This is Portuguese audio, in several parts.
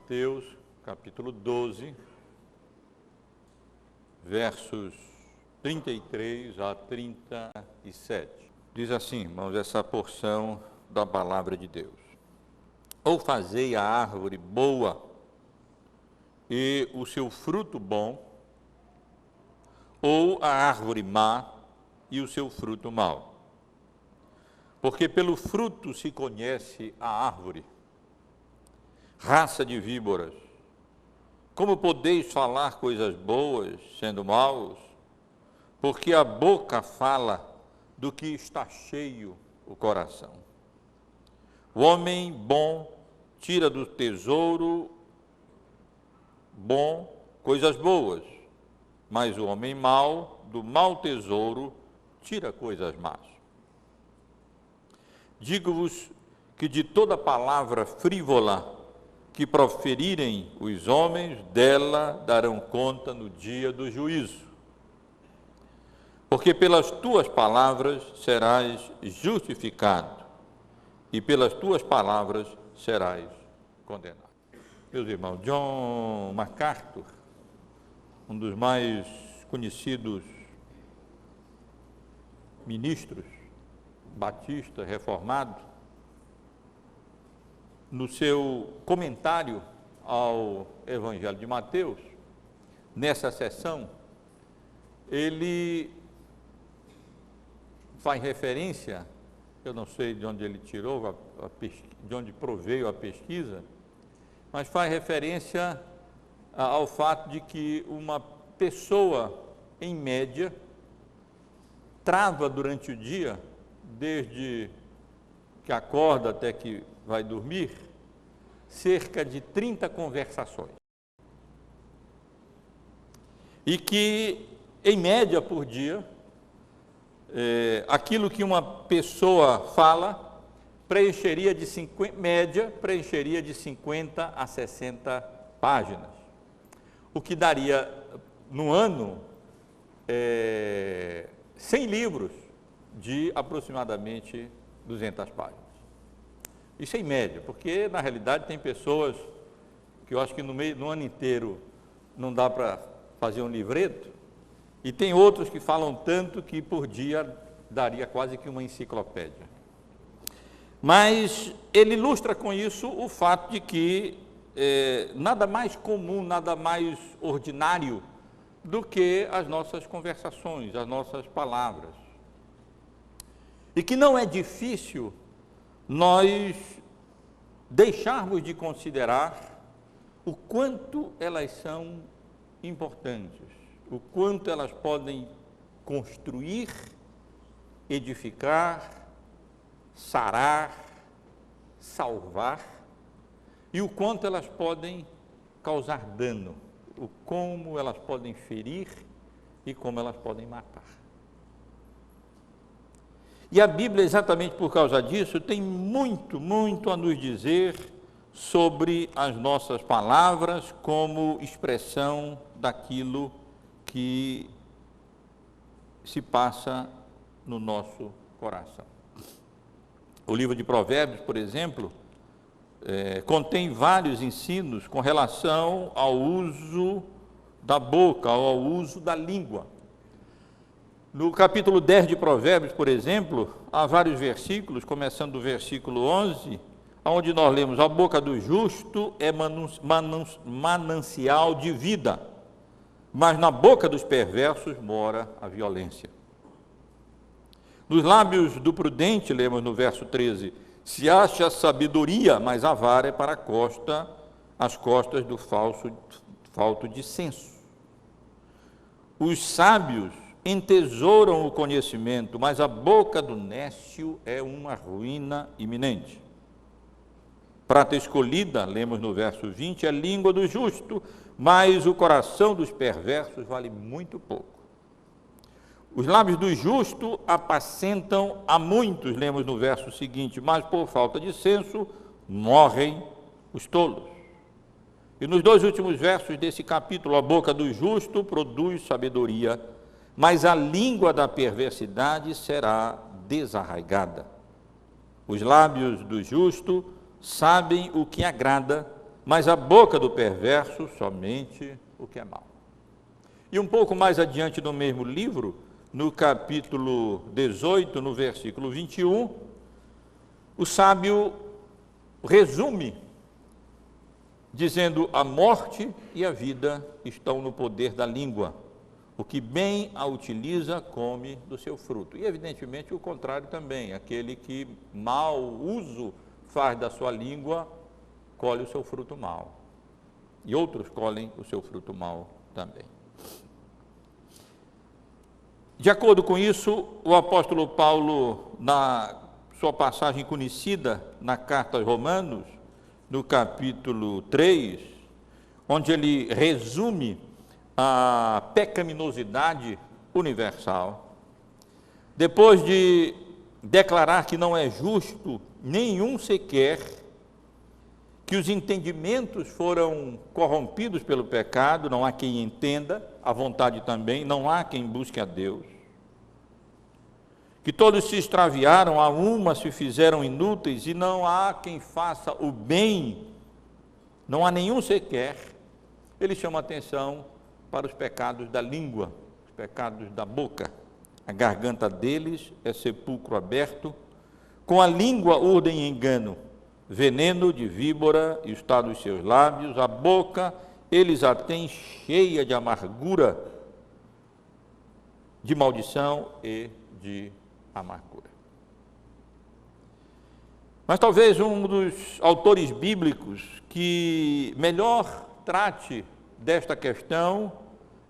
Mateus, capítulo 12, versos 33 a 37. Diz assim, irmãos, essa porção da palavra de Deus. Ou fazei a árvore boa e o seu fruto bom, ou a árvore má e o seu fruto mau. Porque pelo fruto se conhece a árvore. Raça de víboras, como podeis falar coisas boas, sendo maus? Porque a boca fala do que está cheio o coração. O homem bom tira do tesouro bom coisas boas, mas o homem mau, do mau tesouro, tira coisas más. Digo-vos que de toda palavra frívola que proferirem os homens, dela darão conta no dia do juízo. Porque pelas tuas palavras serás justificado, e pelas tuas palavras serás condenado. Meus irmãos, John MacArthur, um dos mais conhecidos ministros batista reformado, no seu comentário ao Evangelho de Mateus, nessa sessão, ele faz referência, eu não sei de onde ele tirou, de onde proveio a pesquisa, mas faz referência ao fato de que uma pessoa, em média, trava durante o dia, desde que acorda até que vai dormir, cerca de 30 conversações. E que, em média por dia, aquilo que uma pessoa fala, preencheria de 50 a 60 páginas. O que daria, no ano, 100 livros de aproximadamente 200 páginas. Isso é em média, porque na realidade tem pessoas que eu acho que no ano inteiro não dá para fazer um livreto, e tem outros que falam tanto que por dia daria quase que uma enciclopédia. Mas ele ilustra com isso o fato de que nada mais comum, nada mais ordinário do que as nossas conversações, as nossas palavras. E que não é difícil nós deixarmos de considerar o quanto elas são importantes, o quanto elas podem construir, edificar, sarar, salvar, e o quanto elas podem causar dano, o como elas podem ferir e como elas podem matar. E a Bíblia, exatamente por causa disso, tem muito, muito a nos dizer sobre as nossas palavras como expressão daquilo que se passa no nosso coração. O livro de Provérbios, por exemplo, contém vários ensinos com relação ao uso da boca, ao uso da língua. No capítulo 10 de Provérbios, por exemplo, há vários versículos, começando do versículo 11, onde nós lemos: a boca do justo é manancial de vida, mas na boca dos perversos mora a violência. Nos lábios do prudente, lemos no verso 13, se acha sabedoria, mas a vara é para as costas do falto de senso. Os sábios entesouram o conhecimento, mas a boca do nécio é uma ruína iminente. Prata escolhida, lemos no verso 20, é a língua do justo, mas o coração dos perversos vale muito pouco. Os lábios do justo apacentam a muitos, lemos no verso seguinte, mas por falta de senso morrem os tolos. E nos dois últimos versos desse capítulo, a boca do justo produz sabedoria, mas a língua da perversidade será desarraigada. Os lábios do justo sabem o que agrada, mas a boca do perverso somente o que é mal. E um pouco mais adiante no mesmo livro, no capítulo 18, no versículo 21, o sábio resume, dizendo: a morte e a vida estão no poder da língua. O que bem a utiliza, come do seu fruto. E, evidentemente, o contrário também. Aquele que mau uso faz da sua língua, colhe o seu fruto mau. E outros colhem o seu fruto mau também. De acordo com isso, o apóstolo Paulo, na sua passagem conhecida na carta aos Romanos, no capítulo 3, onde ele resume a pecaminosidade universal, depois de declarar que não é justo nenhum sequer, que os entendimentos foram corrompidos pelo pecado, não há quem entenda, a vontade também, não há quem busque a Deus, que todos se extraviaram, a uma se fizeram inúteis, e não há quem faça o bem, não há nenhum sequer. Ele chama a atenção para os pecados da língua, os pecados da boca. A garganta deles é sepulcro aberto, com a língua urdem engano, veneno de víbora está nos seus lábios, a boca eles a têm cheia de amargura, de maldição e de amargura. Mas talvez um dos autores bíblicos que melhor trate desta questão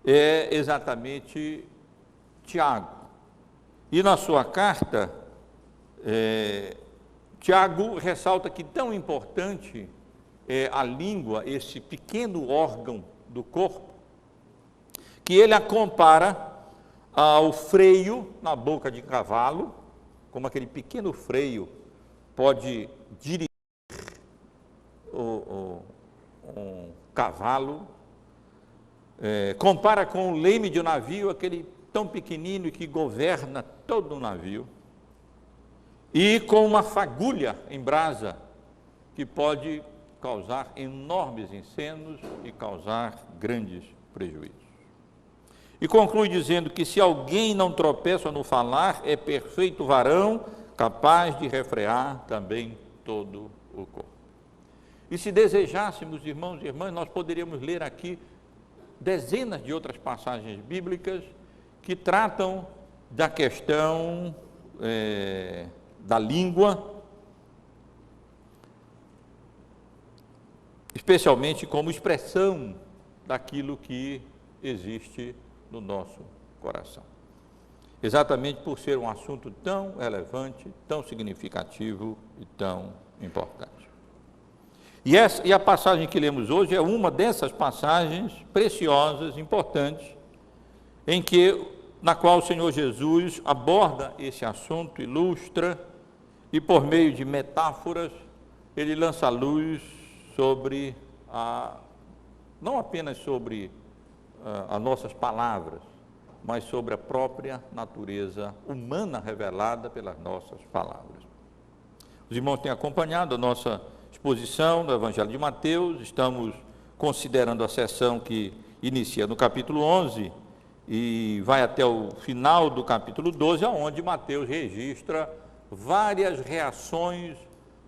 é exatamente Tiago. E na sua carta, Tiago ressalta que tão importante é a língua, esse pequeno órgão do corpo, que ele a compara ao freio na boca de cavalo, como aquele pequeno freio pode dirigir um cavalo. Compara com o leme de um navio, aquele tão pequenino que governa todo o navio, e com uma fagulha em brasa que pode causar enormes incendios e causar grandes prejuízos. E conclui dizendo que se alguém não tropeça no falar, é perfeito varão, capaz de refrear também todo o corpo. E se desejássemos, irmãos e irmãs, nós poderíamos ler aqui dezenas de outras passagens bíblicas que tratam da questão da língua, especialmente como expressão daquilo que existe no nosso coração. Exatamente por ser um assunto tão relevante, tão significativo e tão importante. E a passagem que lemos hoje é uma dessas passagens preciosas, importantes, na qual o Senhor Jesus aborda esse assunto, ilustra, e por meio de metáforas, ele lança luz sobre não apenas sobre as nossas palavras, mas sobre a própria natureza humana revelada pelas nossas palavras. Os irmãos têm acompanhado a nossa exposição do Evangelho de Mateus, estamos considerando a sessão que inicia no capítulo 11 e vai até o final do capítulo 12, onde Mateus registra várias reações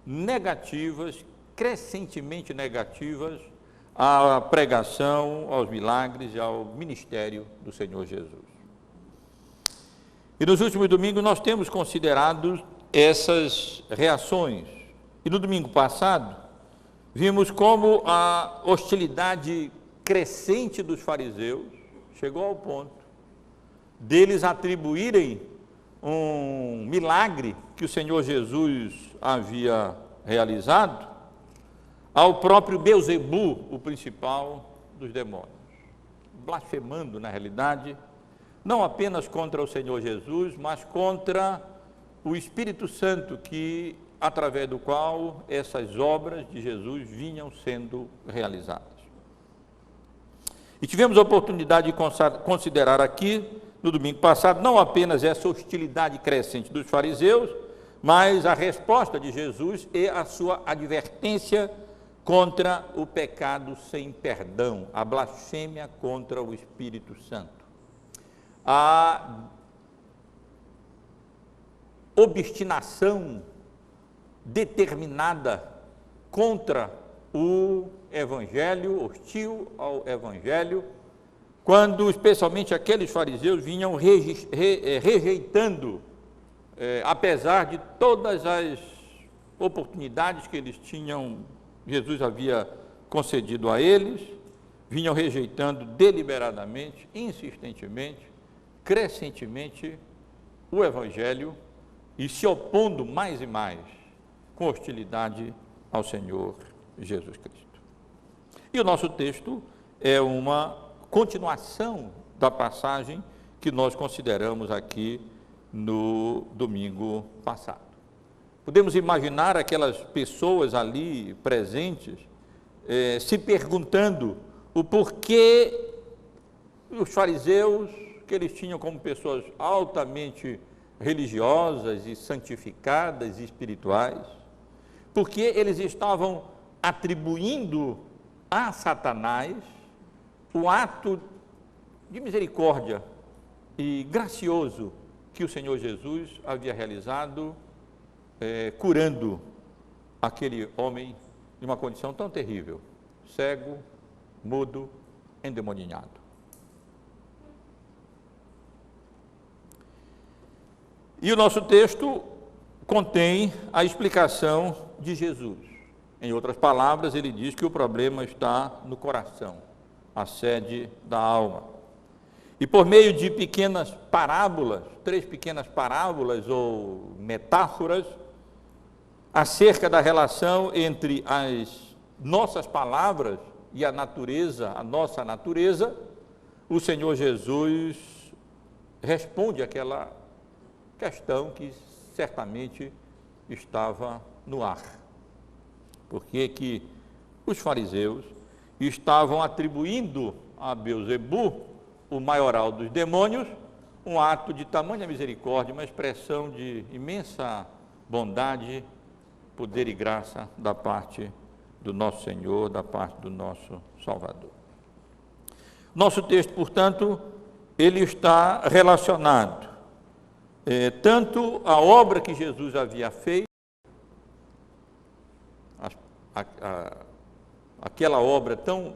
negativas, crescentemente negativas, à pregação, aos milagres e ao ministério do Senhor Jesus. E nos últimos domingos nós temos considerado essas reações. E no domingo passado, vimos como a hostilidade crescente dos fariseus chegou ao ponto deles atribuírem um milagre que o Senhor Jesus havia realizado ao próprio Beelzebu, o principal dos demônios, blasfemando, na realidade, não apenas contra o Senhor Jesus, mas contra o Espírito Santo, através do qual essas obras de Jesus vinham sendo realizadas. E tivemos a oportunidade de considerar aqui, no domingo passado, não apenas essa hostilidade crescente dos fariseus, mas a resposta de Jesus e a sua advertência contra o pecado sem perdão, a blasfêmia contra o Espírito Santo, a obstinação determinada contra o Evangelho, hostil ao Evangelho, quando especialmente aqueles fariseus vinham rejeitando, apesar de todas as oportunidades que eles tinham, Jesus havia concedido a eles, vinham rejeitando deliberadamente, insistentemente, crescentemente o Evangelho e se opondo mais e mais com hostilidade ao Senhor Jesus Cristo. E o nosso texto é uma continuação da passagem que nós consideramos aqui no domingo passado. Podemos imaginar aquelas pessoas ali presentes se perguntando o porquê os fariseus, que eles tinham como pessoas altamente religiosas e santificadas e espirituais, porque eles estavam atribuindo a Satanás o ato de misericórdia e gracioso que o Senhor Jesus havia realizado, curando aquele homem de uma condição tão terrível, cego, mudo, endemoninhado. E o nosso texto contém a explicação de Jesus. Em outras palavras, ele diz que o problema está no coração, a sede da alma. E por meio de pequenas parábolas, 3 pequenas parábolas ou metáforas, acerca da relação entre as nossas palavras e a natureza, a nossa natureza, o Senhor Jesus responde àquela questão que certamente estava no ar. Porque que os fariseus estavam atribuindo a Beelzebu, o maioral dos demônios, um ato de tamanha misericórdia, uma expressão de imensa bondade, poder e graça da parte do nosso Senhor, da parte do nosso Salvador. Nosso texto, portanto, ele está relacionado tanto a obra que Jesus havia feito, aquela obra tão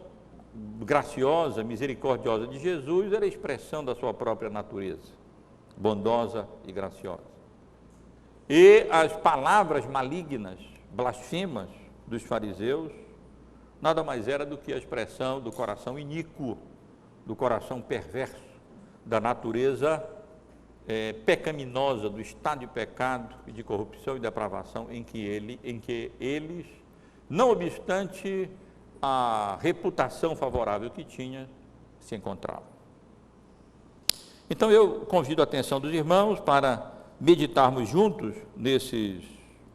graciosa, misericordiosa de Jesus, era a expressão da sua própria natureza, bondosa e graciosa. E as palavras malignas, blasfemas dos fariseus, nada mais era do que a expressão do coração iníquo, do coração perverso, da natureza pecaminosa, do estado de pecado e de corrupção e depravação em que eles, não obstante a reputação favorável que tinha, se encontravam. Então eu convido a atenção dos irmãos para meditarmos juntos nesses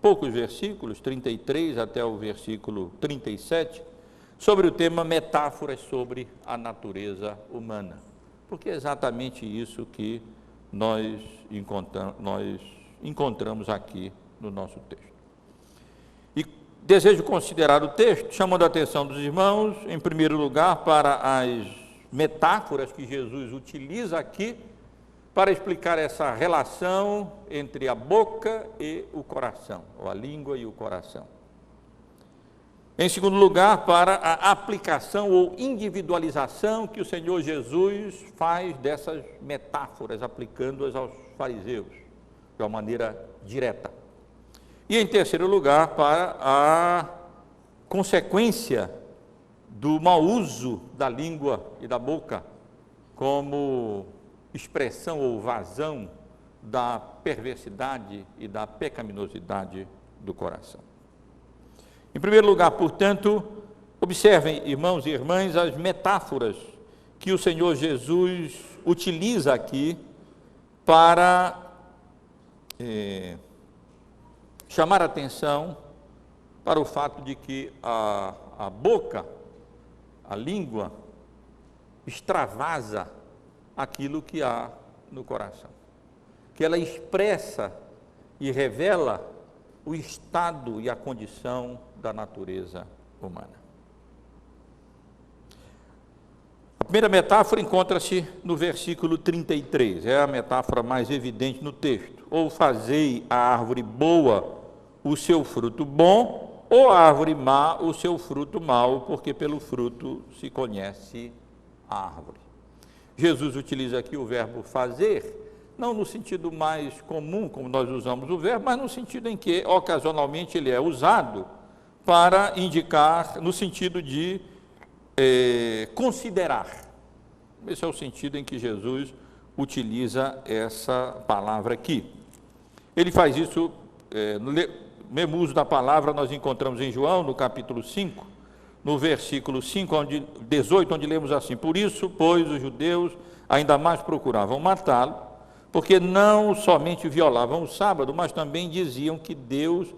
poucos versículos, 33 até o versículo 37, sobre o tema metáforas sobre a natureza humana, porque é exatamente isso que nós encontramos aqui no nosso texto. E desejo considerar o texto, chamando a atenção dos irmãos, em primeiro lugar, para as metáforas que Jesus utiliza aqui para explicar essa relação entre a boca e o coração, ou a língua e o coração. Em segundo lugar, para a aplicação ou individualização que o Senhor Jesus faz dessas metáforas, aplicando-as aos fariseus, de uma maneira direta. E em terceiro lugar, para a consequência do mau uso da língua e da boca como expressão ou vazão da perversidade e da pecaminosidade do coração. Em primeiro lugar, portanto, observem, irmãos e irmãs, as metáforas que o Senhor Jesus utiliza aqui para chamar a atenção para o fato de que a boca, a língua, extravasa aquilo que há no coração, que ela expressa e revela o estado e a condição da natureza humana. A primeira metáfora encontra-se no versículo 33, é a metáfora mais evidente no texto. Ou fazei a árvore boa o seu fruto bom, ou a árvore má o seu fruto mau, porque pelo fruto se conhece a árvore. Jesus utiliza aqui o verbo fazer, não no sentido mais comum, como nós usamos o verbo, mas no sentido em que, ocasionalmente, ele é usado para indicar, no sentido de considerar. Esse é o sentido em que Jesus utiliza essa palavra aqui. Ele faz isso, no mesmo uso da palavra nós encontramos em João, no capítulo 5, no versículo 18, onde lemos assim: por isso, pois, os judeus ainda mais procuravam matá-lo, porque não somente violavam o sábado, mas também diziam que Deus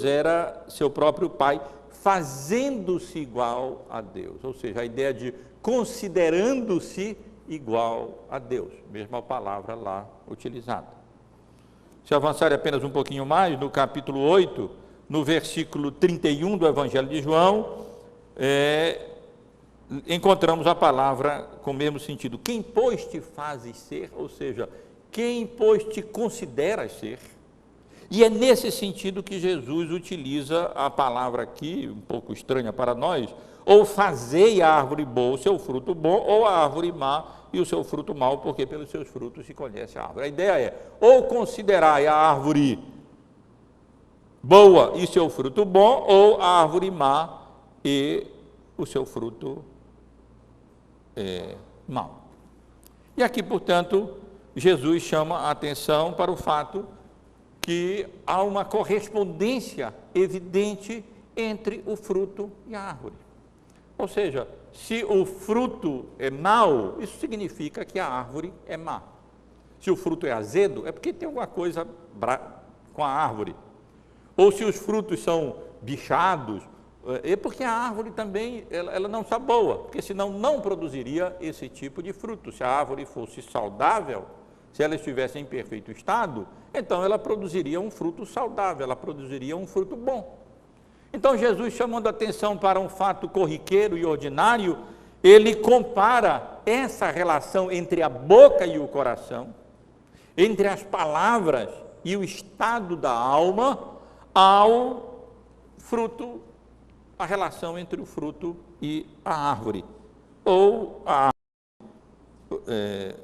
era seu próprio Pai, fazendo-se igual a Deus, ou seja, a ideia de considerando-se igual a Deus, mesma palavra lá utilizada. Se avançar apenas um pouquinho mais, no capítulo 8, no versículo 31 do Evangelho de João, encontramos a palavra com o mesmo sentido. Quem, pois, te fazes ser, ou seja, quem, pois, te consideras ser? E é nesse sentido que Jesus utiliza a palavra aqui, um pouco estranha para nós, ou fazei a árvore boa o seu fruto bom, ou a árvore má e o seu fruto mau, porque pelos seus frutos se conhece a árvore. A ideia é, ou considerai a árvore boa e seu fruto bom, ou a árvore má e o seu fruto mau. E aqui, portanto, Jesus chama a atenção para o fato que há uma correspondência evidente entre o fruto e a árvore. Ou seja, se o fruto é mau, isso significa que a árvore é má. Se o fruto é azedo, é porque tem alguma coisa com a árvore. Ou se os frutos são bichados, é porque a árvore também ela não está boa, porque senão não produziria esse tipo de fruto. Se a árvore fosse saudável, se ela estivesse em perfeito estado, então ela produziria um fruto saudável, ela produziria um fruto bom. Então Jesus, chamando a atenção para um fato corriqueiro e ordinário, ele compara essa relação entre a boca e o coração, entre as palavras e o estado da alma, ao fruto, a relação entre o fruto e a árvore. Ou a árvore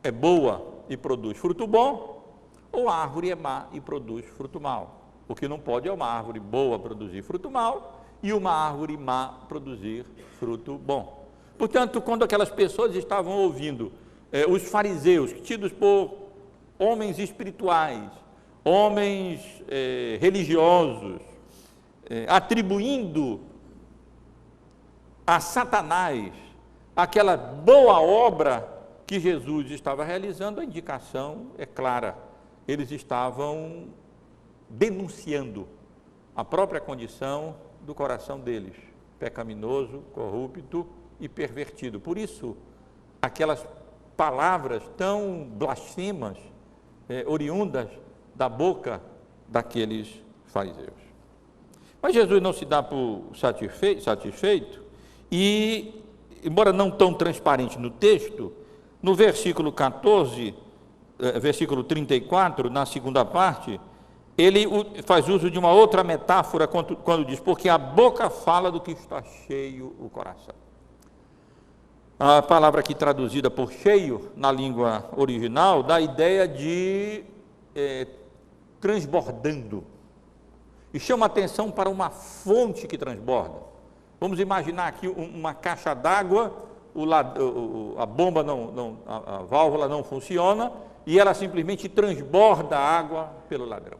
é boa e produz fruto bom, ou a árvore é má e produz fruto mau. O que não pode é uma árvore boa produzir fruto mau e uma árvore má produzir fruto bom. Portanto, quando aquelas pessoas estavam ouvindo os fariseus, tidos por homens espirituais, homens religiosos, atribuindo a Satanás aquela boa obra que Jesus estava realizando, a indicação é clara. Eles estavam denunciando a própria condição do coração deles, pecaminoso, corrupto e pervertido. Por isso, aquelas palavras tão blasfemas, oriundas da boca daqueles fariseus. Mas Jesus não se dá por satisfeito e, embora não tão transparente no texto, no versículo 14, versículo 34, na segunda parte, ele faz uso de uma outra metáfora quando diz, porque a boca fala do que está cheio o coração. A palavra aqui traduzida por cheio, na língua original, dá a ideia de transbordando. E chama atenção para uma fonte que transborda. Vamos imaginar aqui uma caixa d'água, a bomba a válvula não funciona e ela simplesmente transborda a água pelo ladrão.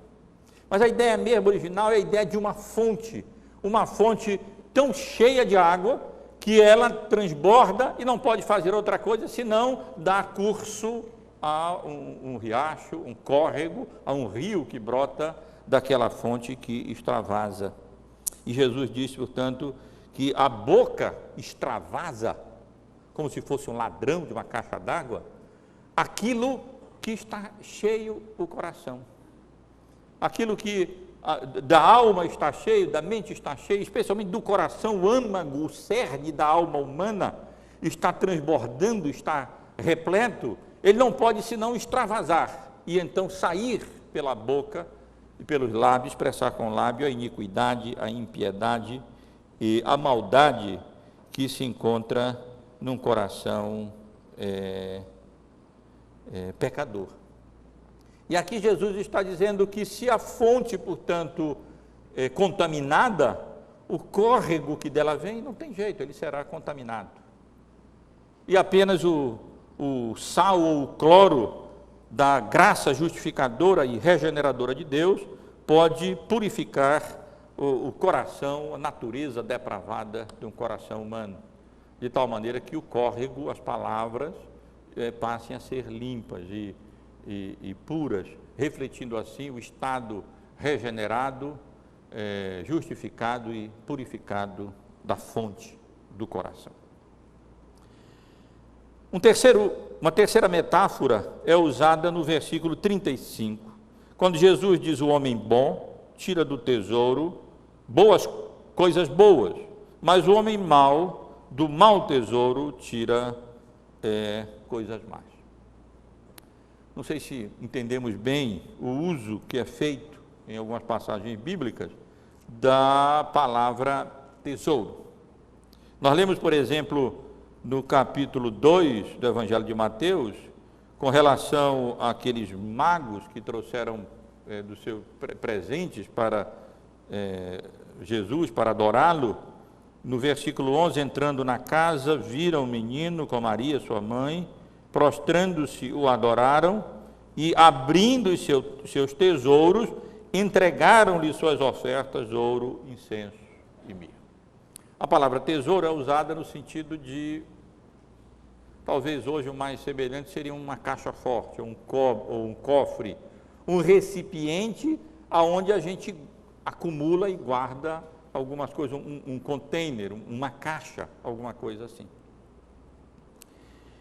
Mas a ideia mesmo original é a ideia de uma fonte tão cheia de água que ela transborda e não pode fazer outra coisa senão dar curso a um riacho, um córrego, a um rio que brota daquela fonte que extravasa. E Jesus disse, portanto, que a boca extravasa, como se fosse um ladrão de uma caixa d'água, aquilo que está cheio o coração. Aquilo que da alma está cheio, da mente está cheio, especialmente do coração, o âmago, o cerne da alma humana está transbordando, está repleto, ele não pode senão extravasar e então sair pela boca e pelos lábios, expressar com o lábio a iniquidade, a impiedade e a maldade que se encontra num coração pecador. E aqui Jesus está dizendo que se a fonte, portanto, é contaminada, o córrego que dela vem, não tem jeito, ele será contaminado. E apenas o sal ou o cloro da graça justificadora e regeneradora de Deus pode purificar o coração, a natureza depravada de um coração humano, de tal maneira que o córrego, as palavras, passem a ser limpas e puras, refletindo assim o estado regenerado, justificado e purificado da fonte do coração. Uma terceira metáfora é usada no versículo 35, quando Jesus diz: o homem bom tira do tesouro coisas boas, mas o homem mau, do mau tesouro, tira coisas más. Não sei se entendemos bem o uso que é feito em algumas passagens bíblicas da palavra tesouro. Nós lemos, por exemplo, no capítulo 2 do Evangelho de Mateus, com relação àqueles magos que trouxeram dos seus presentes para Jesus, para adorá-lo. No versículo 11, entrando na casa, viram o menino com Maria, sua mãe, prostrando-se, o adoraram e, abrindo os seus tesouros, entregaram-lhe suas ofertas, ouro, incenso e mirra. A palavra tesouro é usada no sentido de, talvez hoje o mais semelhante seria uma caixa forte, ou um cofre, um recipiente aonde a gente acumula e guarda algumas coisas, um container, uma caixa, alguma coisa assim.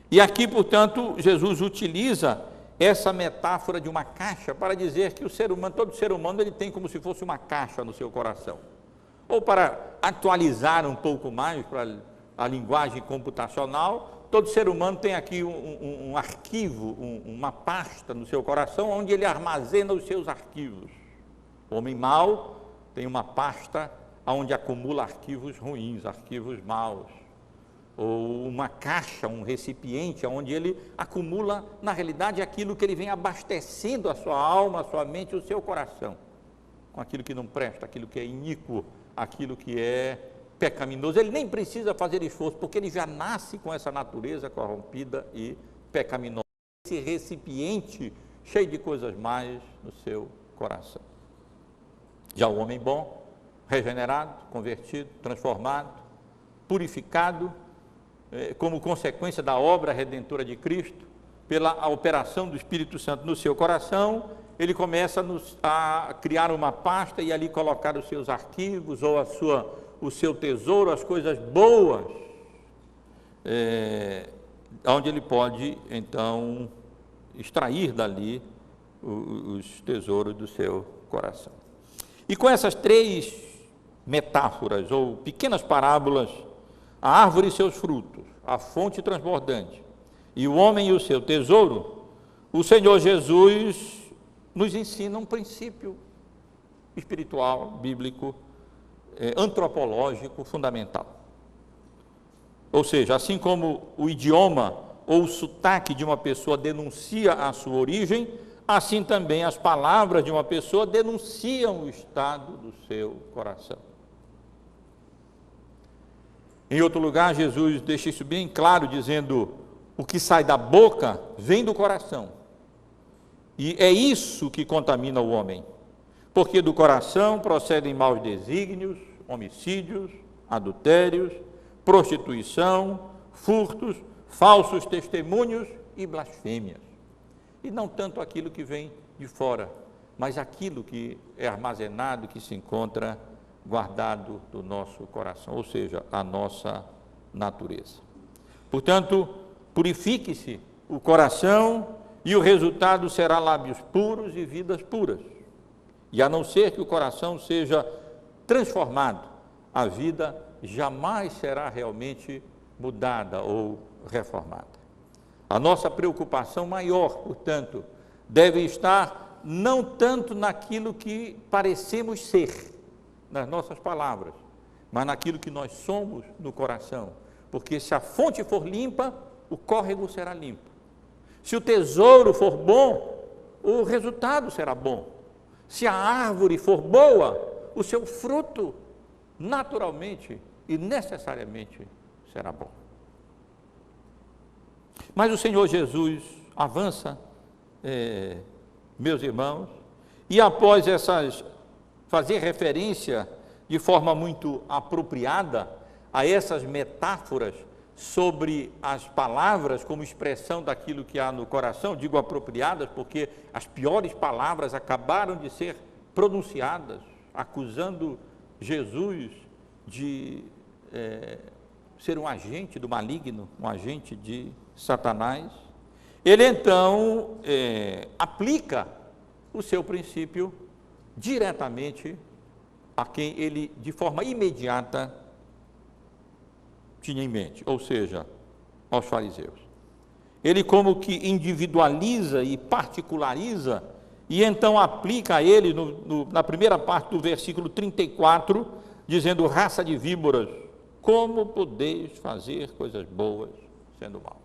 E aqui, portanto, Jesus utiliza essa metáfora de uma caixa para dizer que todo ser humano, ele tem como se fosse uma caixa no seu coração. Ou para atualizar um pouco mais para a linguagem computacional, todo ser humano tem aqui um arquivo, uma pasta no seu coração, onde ele armazena os seus arquivos. O homem mau tem uma pasta onde acumula arquivos ruins, arquivos maus. Ou uma caixa, um recipiente, onde ele acumula, na realidade, aquilo que ele vem abastecendo a sua alma, a sua mente, o seu coração, com aquilo que não presta, aquilo que é iníquo, aquilo que é pecaminoso. Ele nem precisa fazer esforço, porque ele já nasce com essa natureza corrompida e pecaminosa, esse recipiente cheio de coisas más no seu coração. Já o homem bom, regenerado, convertido, transformado, purificado, como consequência da obra redentora de Cristo, pela operação do Espírito Santo no seu coração, ele começa a criar uma pasta e ali colocar os seus arquivos ou o seu tesouro, as coisas boas, onde ele pode, então, extrair dali os tesouros do seu coração. E com essas três metáforas ou pequenas parábolas, a árvore e seus frutos, a fonte transbordante e o homem e o seu tesouro, o Senhor Jesus nos ensina um princípio espiritual, bíblico, antropológico fundamental. Ou seja, assim como o idioma ou o sotaque de uma pessoa denuncia a sua origem, assim também as palavras de uma pessoa denunciam o estado do seu coração. Em outro lugar, Jesus deixa isso bem claro, dizendo: o que sai da boca vem do coração. E é isso que contamina o homem, porque do coração procedem maus desígnios, homicídios, adultérios, prostituição, furtos, falsos testemunhos e blasfêmias. E não tanto aquilo que vem de fora, mas aquilo que é armazenado, que se encontra guardado do nosso coração, ou seja, a nossa natureza. Portanto, purifique-se o coração e o resultado será lábios puros e vidas puras. E a não ser que o coração seja transformado, a vida jamais será realmente mudada ou reformada. A nossa preocupação maior, portanto, deve estar não tanto naquilo que parecemos ser, nas nossas palavras, mas naquilo que nós somos no coração. Porque se a fonte for limpa, o córrego será limpo. Se o tesouro for bom, o resultado será bom. Se a árvore for boa, o seu fruto naturalmente e necessariamente será bom. Mas o Senhor Jesus avança, meus irmãos, e após fazer referência de forma muito apropriada a essas metáforas sobre as palavras como expressão daquilo que há no coração, digo apropriadas porque as piores palavras acabaram de ser pronunciadas, acusando Jesus de ser um agente do maligno, um agente de Satanás. Ele então aplica o seu princípio diretamente a quem ele, de forma imediata, tinha em mente, ou seja, aos fariseus. Ele como que individualiza e particulariza, e então aplica a ele, na primeira parte do versículo 34, dizendo: raça de víboras, como podeis fazer coisas boas sendo maus?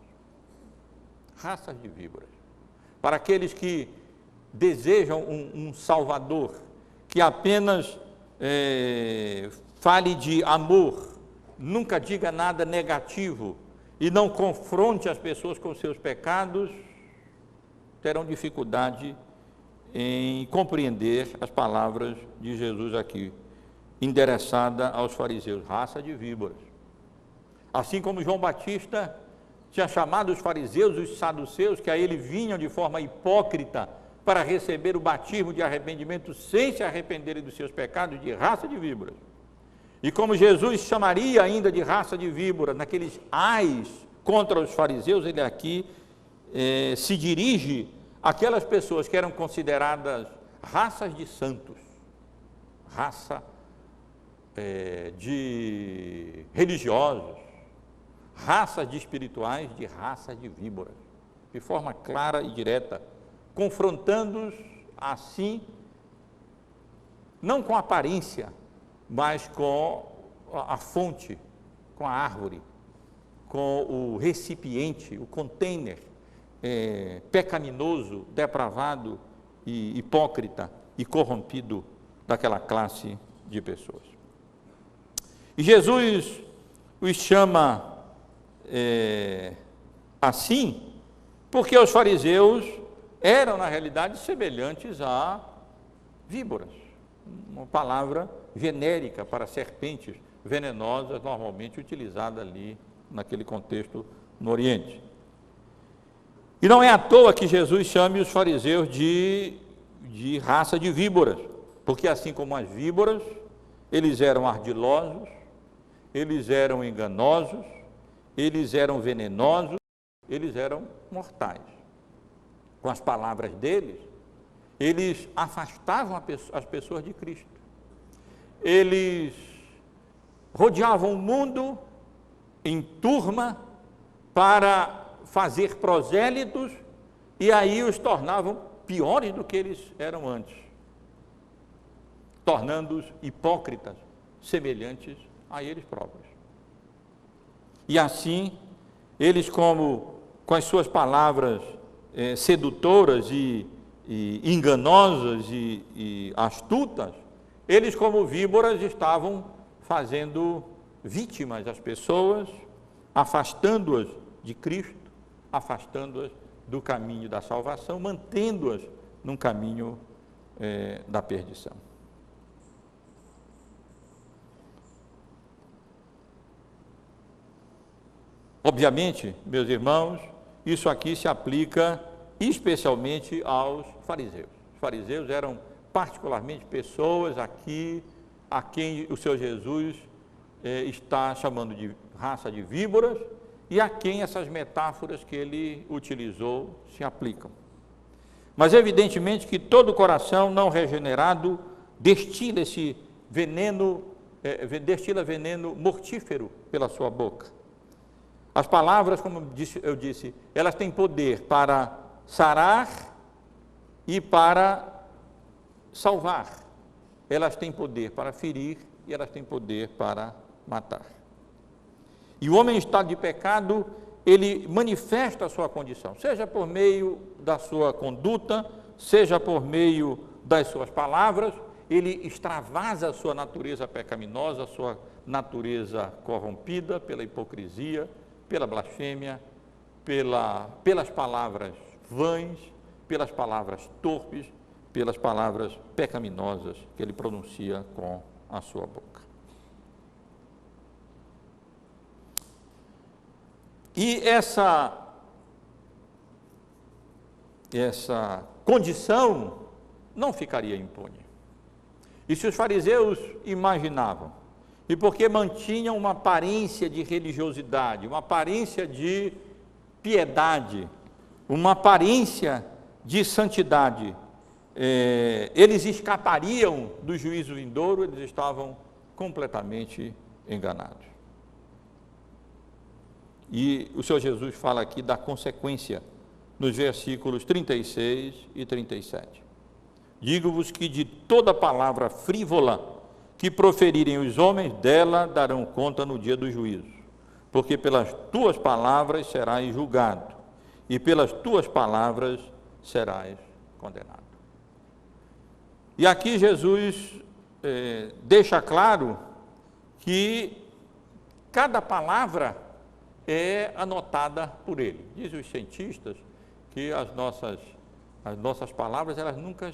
Raças de víboras. Para aqueles que desejam um Salvador, que apenas fale de amor, nunca diga nada negativo e não confronte as pessoas com seus pecados, terão dificuldade em compreender as palavras de Jesus aqui, endereçada aos fariseus, raça de víboras. Assim como João Batista tinha chamado os fariseus, os saduceus, que a ele vinham de forma hipócrita para receber o batismo de arrependimento sem se arrependerem dos seus pecados, de raça de víboras. E como Jesus chamaria ainda de raça de víboras, naqueles ais contra os fariseus, ele aqui se dirige àquelas pessoas que eram consideradas raças de santos, raça de religiosos, raças de espirituais, de raça de víboras, de forma clara e direta, confrontando-os assim, não com aparência, mas com a fonte, com a árvore, com o recipiente, o container pecaminoso, depravado e hipócrita e corrompido daquela classe de pessoas. E Jesus os chama assim, porque os fariseus eram, na realidade, semelhantes a víboras, uma palavra genérica para serpentes venenosas, normalmente utilizada ali naquele contexto no Oriente. E não é à toa que Jesus chame os fariseus de raça de víboras, porque assim como as víboras, eles eram ardilosos, eles eram enganosos, eles eram venenosos, eles eram mortais. Com as palavras deles, eles afastavam as pessoas de Cristo. Eles rodeavam o mundo em turma para fazer prosélitos e aí os tornavam piores do que eles eram antes, tornando-os hipócritas, semelhantes a eles próprios. E assim, eles com as suas palavras sedutoras e enganosas e astutas, eles como víboras estavam fazendo vítimas às pessoas, afastando-as de Cristo, afastando-as do caminho da salvação, mantendo-as num caminho da perdição. Obviamente, meus irmãos, isso aqui se aplica especialmente aos fariseus. Os fariseus eram particularmente pessoas aqui a quem o Senhor Jesus está chamando de raça de víboras e a quem essas metáforas que ele utilizou se aplicam. Mas evidentemente que todo coração não regenerado destila esse veneno, destila veneno mortífero pela sua boca. As palavras, como eu disse, elas têm poder para sarar e para salvar. Elas têm poder para ferir e elas têm poder para matar. E o homem em estado de pecado, ele manifesta a sua condição, seja por meio da sua conduta, seja por meio das suas palavras, ele extravasa a sua natureza pecaminosa, a sua natureza corrompida pela hipocrisia, pela blasfêmia, pelas palavras vãs, pelas palavras torpes, pelas palavras pecaminosas que ele pronuncia com a sua boca. E essa condição não ficaria impune. E se os fariseus imaginavam, e porque mantinham uma aparência de religiosidade, uma aparência de piedade, uma aparência de santidade, eles escapariam do juízo vindouro, eles estavam completamente enganados. E o Senhor Jesus fala aqui da consequência, nos versículos 36 e 37. Digo-vos que de toda palavra frívola que proferirem os homens, dela darão conta no dia do juízo. Porque pelas tuas palavras serás julgado, e pelas tuas palavras serás condenado. E aqui Jesus deixa claro que cada palavra é anotada por ele. Dizem os cientistas que as nossas palavras, elas nunca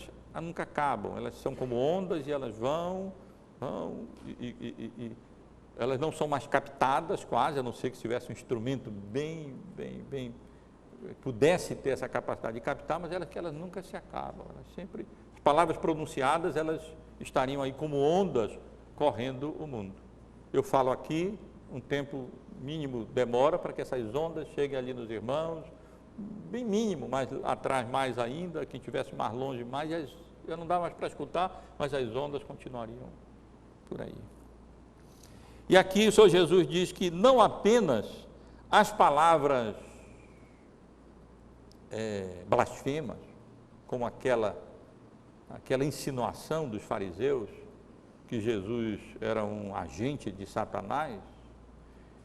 acabam, elas são como ondas e elas vão elas não são mais captadas quase, a não ser que tivesse um instrumento bem pudesse ter essa capacidade de captar, mas elas nunca se acabam, elas sempre, as palavras pronunciadas, elas estariam aí como ondas correndo o mundo. Eu falo aqui, um tempo mínimo demora para que essas ondas cheguem ali nos irmãos, bem mínimo, mas atrás mais ainda, quem estivesse mais longe mais, já não dá mais para escutar, mas as ondas continuariam por aí. E aqui o Senhor Jesus diz que não apenas as palavras blasfemas, como aquela insinuação dos fariseus, que Jesus era um agente de Satanás,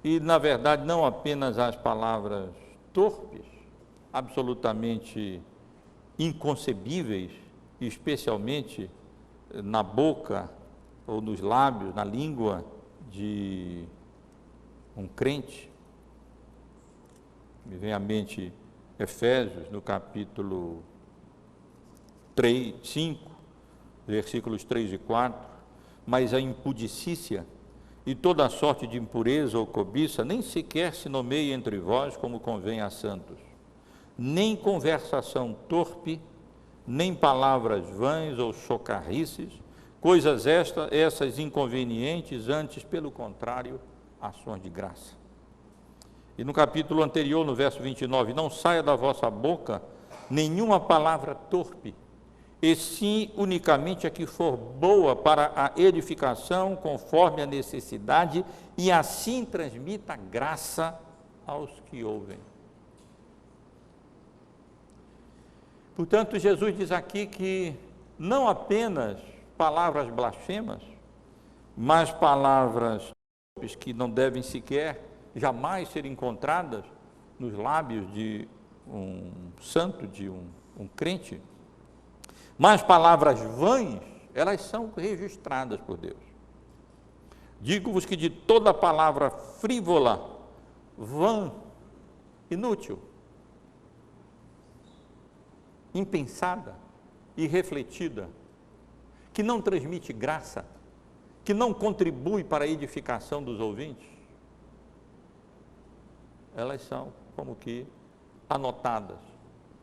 e na verdade não apenas as palavras torpes, absolutamente inconcebíveis, especialmente na boca ou nos lábios, na língua de um crente. Me vem à mente Efésios, no capítulo 5, versículos 3 e 4, mas a impudicícia e toda a sorte de impureza ou cobiça nem sequer se nomeia entre vós como convém a santos, nem conversação torpe, nem palavras vãs ou chocarrices, coisas essas inconvenientes, antes, pelo contrário, ações de graça. E no capítulo anterior, no verso 29, não saia da vossa boca nenhuma palavra torpe, e sim unicamente a que for boa para a edificação, conforme a necessidade, e assim transmita graça aos que ouvem. Portanto, Jesus diz aqui que não apenas palavras blasfemas, mas palavras que não devem sequer, jamais ser encontradas nos lábios de um santo, de um crente, mas palavras vãs, elas são registradas por Deus. Digo-vos que de toda palavra frívola, vã, inútil, impensada, irrefletida, que não transmite graça, que não contribui para a edificação dos ouvintes, elas são como que anotadas,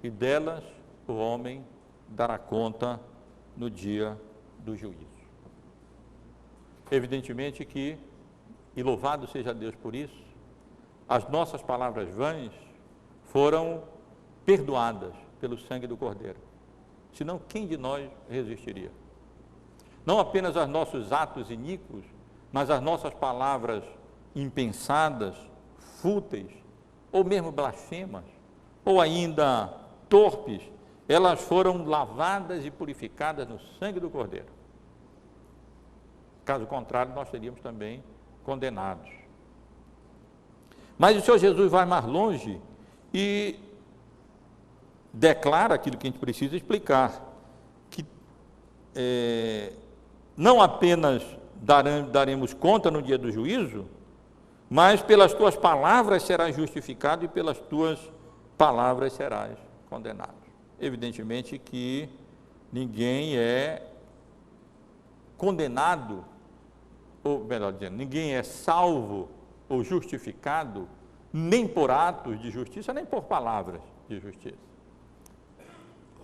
e delas o homem dará conta no dia do juízo. Evidentemente que, e louvado seja Deus por isso, as nossas palavras vãs foram perdoadas pelo sangue do Cordeiro. senão quem de nós resistiria? Não apenas aos nossos atos iníquos, mas às nossas palavras impensadas, fúteis, ou mesmo blasfemas, ou ainda torpes, elas foram lavadas e purificadas no sangue do Cordeiro. Caso contrário, nós seríamos também condenados. Mas o Senhor Jesus vai mais longe e declara aquilo que a gente precisa explicar, que não apenas daremos conta no dia do juízo, mas pelas tuas palavras serás justificado e pelas tuas palavras serás condenado. Evidentemente que ninguém é condenado, ou melhor dizendo, ninguém é salvo ou justificado nem por atos de justiça, nem por palavras de justiça.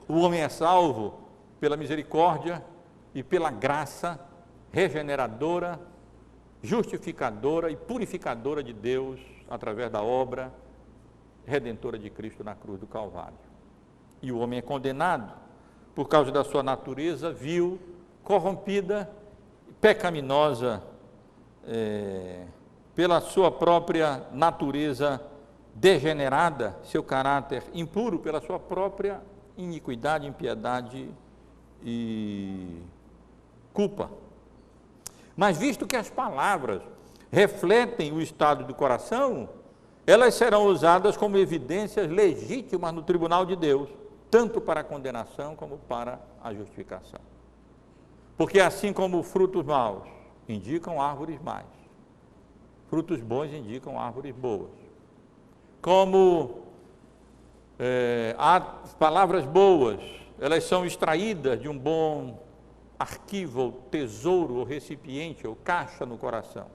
O homem é salvo pela misericórdia e pela graça regeneradora, justificadora e purificadora de Deus através da obra redentora de Cristo na cruz do Calvário. E o homem é condenado por causa da sua natureza vil, corrompida, pecaminosa, pela sua própria natureza degenerada, seu caráter impuro, pela sua própria iniquidade, impiedade e culpa. Mas visto que as palavras refletem o estado do coração, elas serão usadas como evidências legítimas no tribunal de Deus, tanto para a condenação como para a justificação. Porque assim como frutos maus indicam árvores más, frutos bons indicam árvores boas. Como há palavras boas, elas são extraídas de um bom arquivo, ou tesouro, ou recipiente, ou caixa no coração.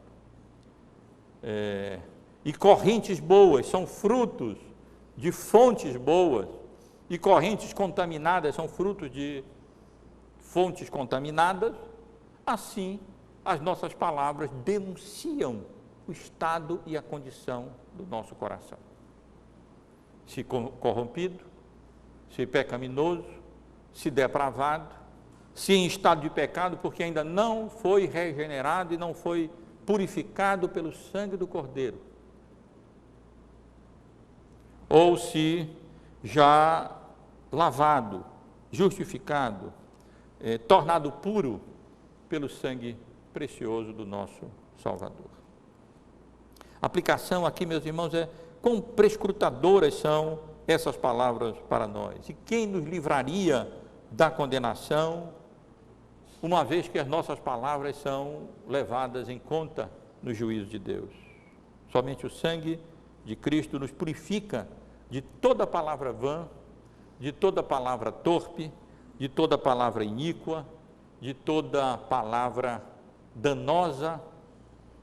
E correntes boas são frutos de fontes boas, e correntes contaminadas são frutos de fontes contaminadas. Assim, as nossas palavras denunciam o estado e a condição do nosso coração. Se corrompido, se pecaminoso, se depravado, se em estado de pecado, porque ainda não foi regenerado e não foi purificado pelo sangue do Cordeiro. Ou se já lavado, justificado, tornado puro pelo sangue precioso do nosso Salvador. A aplicação aqui, meus irmãos, quão prescrutadoras são essas palavras para nós. E quem nos livraria da condenação, uma vez que as nossas palavras são levadas em conta no juízo de Deus? Somente o sangue de Cristo nos purifica de toda palavra vã, de toda palavra torpe, de toda palavra iníqua, de toda palavra danosa,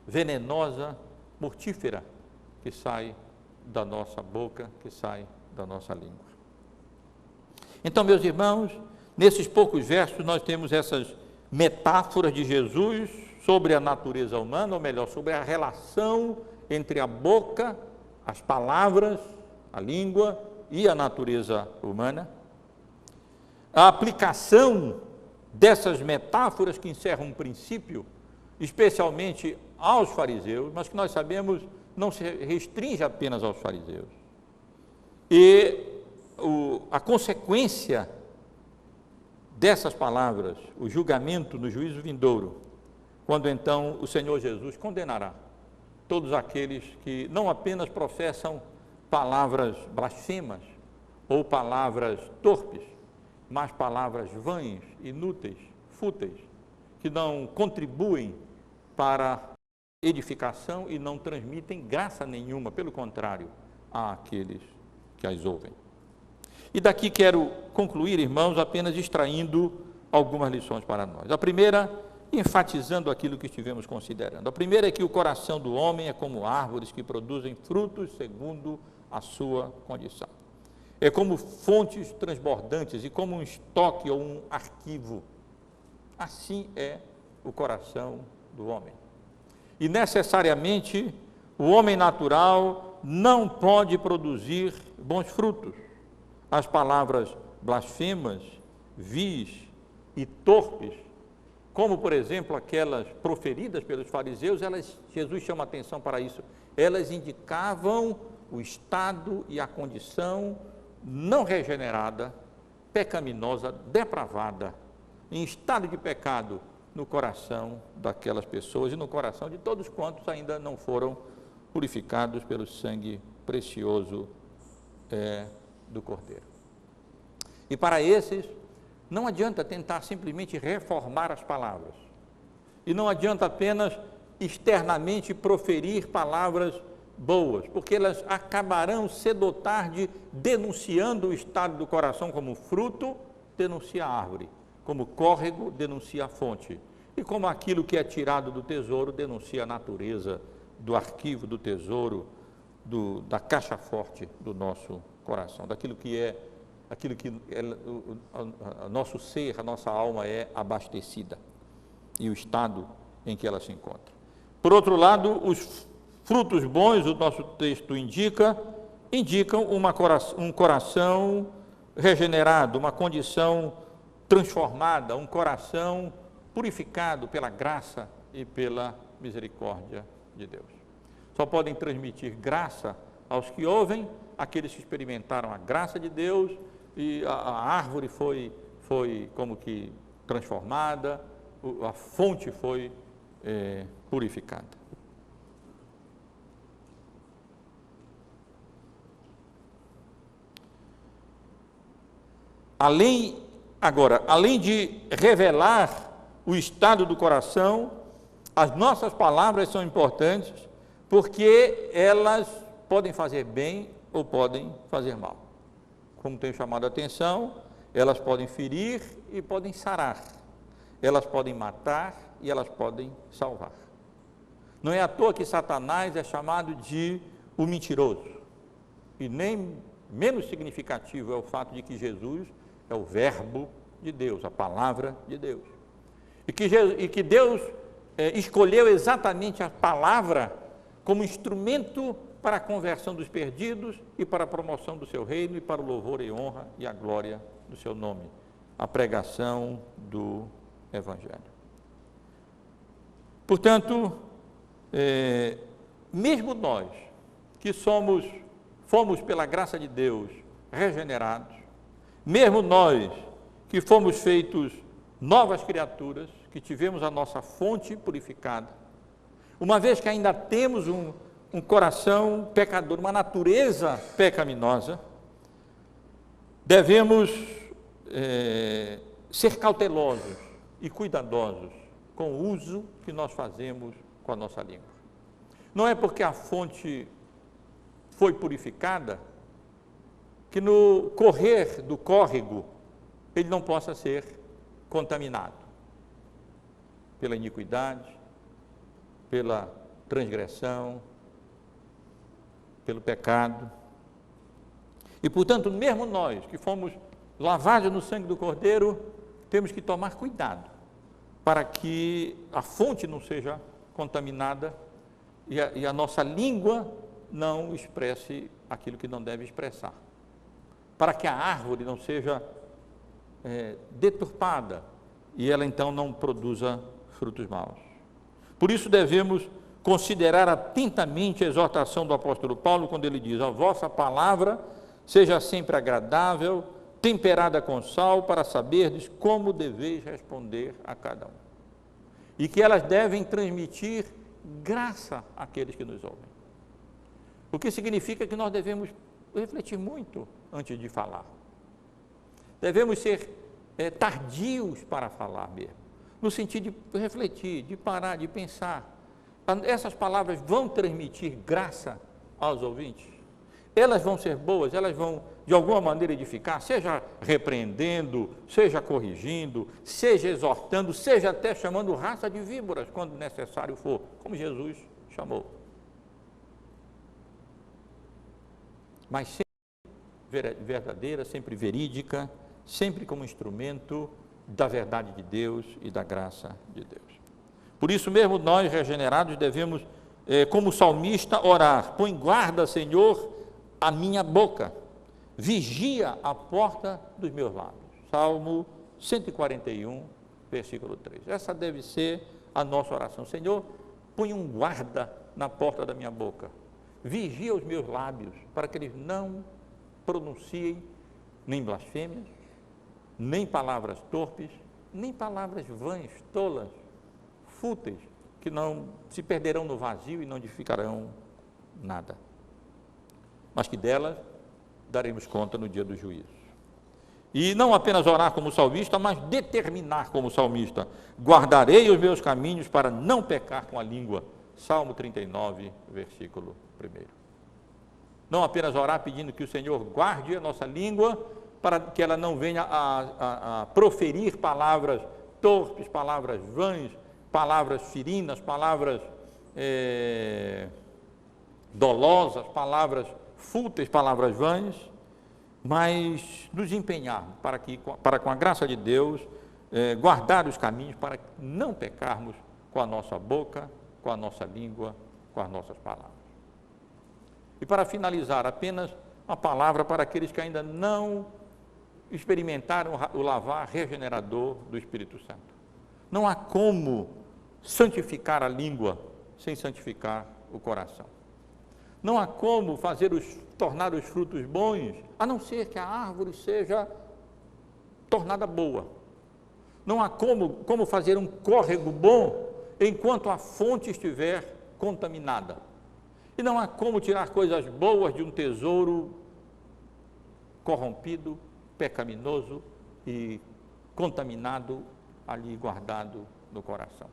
venenosa, mortífera, que sai da nossa boca, que sai da nossa língua. Então, meus irmãos, nesses poucos versos nós temos essas metáforas de Jesus sobre a natureza humana, ou melhor, sobre a relação entre a boca, as palavras, a língua e a natureza humana. A aplicação dessas metáforas que encerram um princípio, especialmente aos fariseus, mas que nós sabemos não se restringe apenas aos fariseus. E a consequência dessas palavras, o julgamento no juízo vindouro, quando então o Senhor Jesus condenará todos aqueles que não apenas professam palavras blasfemas ou palavras torpes, mas palavras vãs, inúteis, fúteis, que não contribuem para a edificação e não transmitem graça nenhuma, pelo contrário, àqueles que as ouvem. E daqui quero concluir, irmãos, apenas extraindo algumas lições para nós. A primeira, enfatizando aquilo que estivemos considerando. A primeira é que o coração do homem é como árvores que produzem frutos segundo a sua condição. É como fontes transbordantes e como um estoque ou um arquivo. Assim é o coração do homem. E necessariamente o homem natural não pode produzir bons frutos. As palavras blasfemas vis e torpes, como, por exemplo, aquelas proferidas pelos fariseus, Jesus chama atenção para isso, elas indicavam o estado e a condição não regenerada, pecaminosa, depravada, em estado de pecado no coração daquelas pessoas e no coração de todos quantos ainda não foram purificados pelo sangue precioso do Cordeiro. E para esses, não adianta tentar simplesmente reformar as palavras. E não adianta apenas externamente proferir palavras boas, porque elas acabarão cedo ou tarde denunciando o estado do coração. Como fruto, denuncia a árvore, como córrego, denuncia a fonte, e como aquilo que é tirado do tesouro, denuncia a natureza do arquivo do tesouro, da caixa forte do nosso coração, daquilo que é o nosso ser, a nossa alma é abastecida, e o estado em que ela se encontra. Por outro lado, os frutos bons, o nosso texto indicam um coração regenerado, uma condição transformada, um coração purificado pela graça e pela misericórdia de Deus. Só podem transmitir graça aos que ouvem, aqueles que experimentaram a graça de Deus, e a árvore foi como que transformada, a fonte foi purificada. Além de revelar o estado do coração, as nossas palavras são importantes, porque elas podem fazer bem ou podem fazer mal. Como tenho chamado a atenção, elas podem ferir e podem sarar, elas podem matar e elas podem salvar. Não é à toa que Satanás é chamado de o mentiroso, e nem menos significativo é o fato de que Jesus é o verbo de Deus, a palavra de Deus, e que Deus escolheu exatamente a palavra como instrumento para a conversão dos perdidos e para a promoção do seu reino e para o louvor e honra e a glória do seu nome, a pregação do Evangelho. Portanto, mesmo nós que fomos pela graça de Deus regenerados, mesmo nós que fomos feitos novas criaturas, que tivemos a nossa fonte purificada, uma vez que ainda temos um coração pecador, uma natureza pecaminosa, devemos ser cautelosos e cuidadosos com o uso que nós fazemos com a nossa língua. Não é porque a fonte foi purificada que no correr do córrego ele não possa ser contaminado pela iniquidade, pela transgressão, pelo pecado. E, portanto, mesmo nós que fomos lavados no sangue do Cordeiro, temos que tomar cuidado para que a fonte não seja contaminada e a nossa língua não expresse aquilo que não deve expressar, para que a árvore não seja deturpada e ela então não produza frutos maus. Por isso devemos considerar atentamente a exortação do apóstolo Paulo, quando ele diz: a vossa palavra seja sempre agradável, temperada com sal, para saberdes como deveis responder a cada um. E que elas devem transmitir graça àqueles que nos ouvem. O que significa que nós devemos refletir muito antes de falar. Devemos ser tardios para falar mesmo, no sentido de refletir, de parar, de pensar. Essas palavras vão transmitir graça aos ouvintes? Elas vão ser boas, elas vão de alguma maneira edificar, seja repreendendo, seja corrigindo, seja exortando, seja até chamando raça de víboras, quando necessário for, como Jesus chamou. Mas sempre verdadeira, sempre verídica, sempre como instrumento da verdade de Deus e da graça de Deus. Por isso mesmo nós regenerados devemos, como salmista, orar: põe guarda, Senhor, a minha boca, vigia a porta dos meus lábios. Salmo 141, versículo 3. Essa deve ser a nossa oração. Senhor, põe um guarda na porta da minha boca. Vigia os meus lábios, para que eles não pronunciem nem blasfêmias, nem palavras torpes, nem palavras vãs, tolas, fúteis, que não se perderão no vazio e não edificarão nada. Mas que delas daremos conta no dia do juízo. E não apenas orar como salmista, mas determinar como salmista: guardarei os meus caminhos para não pecar com a língua. Salmo 39, versículo 1. Não apenas orar pedindo que o Senhor guarde a nossa língua, para que ela não venha a proferir palavras torpes, palavras vãs, palavras ferinas, palavras dolosas, palavras fúteis, palavras vãs, mas nos empenharmos para com a graça de Deus, guardar os caminhos para não pecarmos com a nossa boca, com a nossa língua, com as nossas palavras. E para finalizar, apenas uma palavra para aqueles que ainda não experimentaram o lavar regenerador do Espírito Santo. Não há como santificar a língua sem santificar o coração. Não há como tornar os frutos bons, a não ser que a árvore seja tornada boa. Não há como fazer um córrego bom enquanto a fonte estiver contaminada. E não há como tirar coisas boas de um tesouro corrompido, pecaminoso e contaminado ali guardado no coração.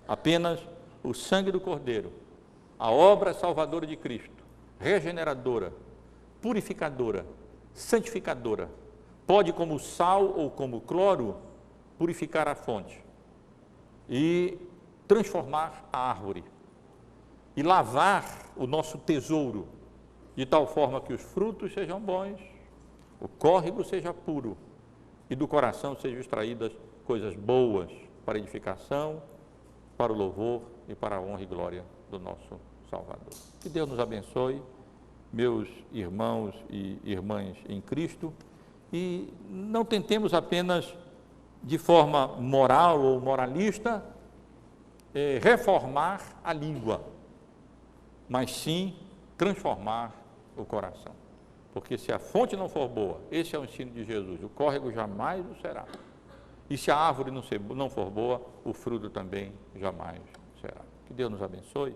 Apenas o sangue do Cordeiro, a obra salvadora de Cristo, regeneradora, purificadora, santificadora, pode, como sal ou como cloro, purificar a fonte e transformar a árvore e lavar o nosso tesouro, de tal forma que os frutos sejam bons, o córrego seja puro e do coração sejam extraídas coisas boas para edificação, para o louvor e para a honra e glória do nosso Salvador. Que Deus nos abençoe, meus irmãos e irmãs em Cristo, e não tentemos apenas de forma moral ou moralista reformar a língua, mas sim transformar o coração. Porque se a fonte não for boa, esse é o ensino de Jesus, o córrego jamais o será. E se a árvore não for boa, o fruto também jamais será. Que Deus nos abençoe.